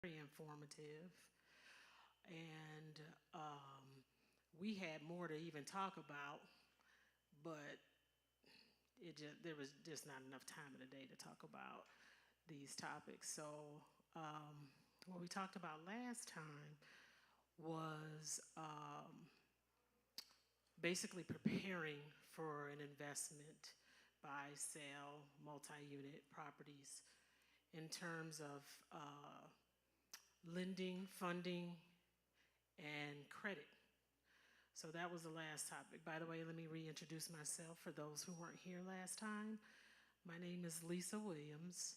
very informative. And we had more to even talk about, but there was just not enough time in the day to talk about these topics. So, what we talked about last time was basically preparing for an investment, buy, sell, multi-unit properties in terms of lending, funding, and credit. So that was the last topic. By the way, let me reintroduce myself for those who weren't here last time. My name is Lisa Williams.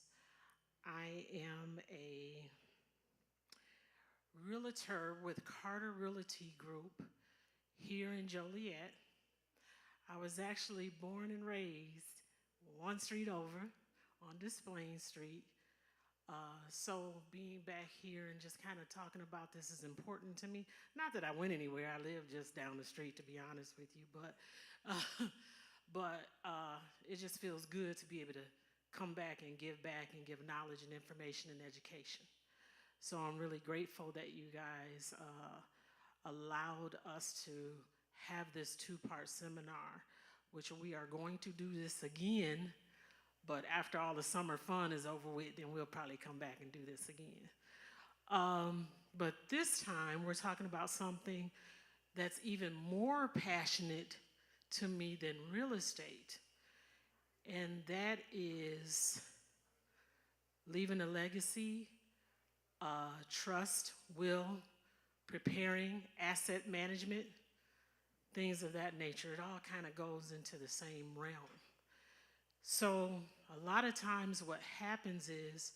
I am a realtor with Carter Realty Group here in Joliet. I was actually born and raised one street over on Desplaines Street. So being back here and just kind of talking about this is important to me. Not that I went anywhere. I live just down the street, to be honest with you. But it just feels good to be able to come back and give knowledge and information and education. So I'm really grateful that you guys allowed us to have this two-part seminar, which we are going to do this again. But after all the summer fun is over with, then we'll probably come back and do this again. But this time, we're talking about something that's even more passionate to me than real estate. And that is leaving a legacy, trust, will, preparing, asset management, things of that nature. It all kind of goes into the same realm. So a lot of times what happens is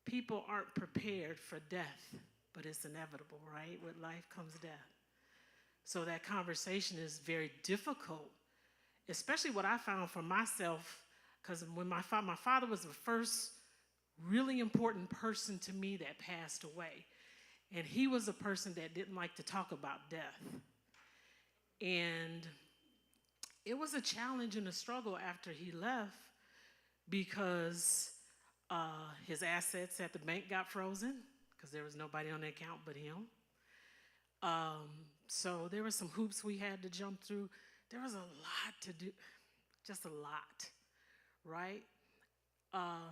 people aren't prepared for death, but it's inevitable, right? With life comes death. So that conversation is very difficult, especially what I found for myself, because when my father was the first really important person to me that passed away. And he was a person that didn't like to talk about death. And it was a challenge and a struggle after he left because his assets at the bank got frozen because there was nobody on the account but him. So there were some hoops we had to jump through. There was a lot to do, just a lot, right?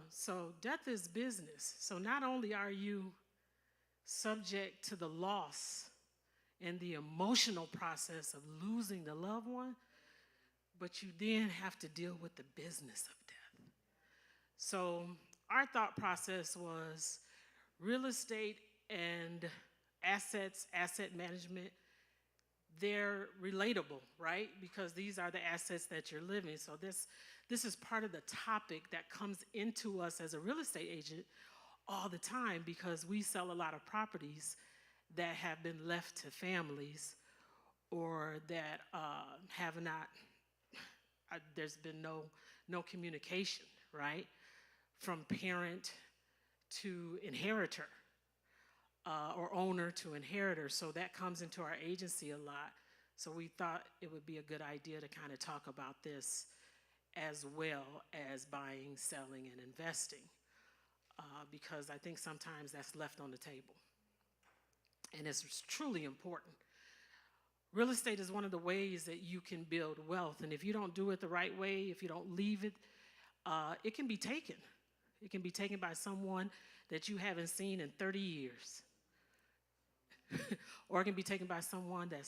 So death is business. So not only are you subject to the loss and the emotional process of losing the loved one, but you then have to deal with the business of death. So our thought process was real estate and asset management, they're relatable, right? Because these are the assets that you're living. So this is part of the topic that comes into us as a real estate agent all the time because we sell a lot of properties that have been left to families or that have not there's been no communication, right? From parent to inheritor or owner to inheritor. So that comes into our agency a lot. So we thought it would be a good idea to kind of talk about this as well as buying, selling, and investing because I think sometimes that's left on the table. And it's truly important. Real estate is one of the ways that you can build wealth. And if you don't do it the right way, if you don't leave it, it can be taken. It can be taken by someone that you haven't seen in 30 years. Or it can be taken by someone that's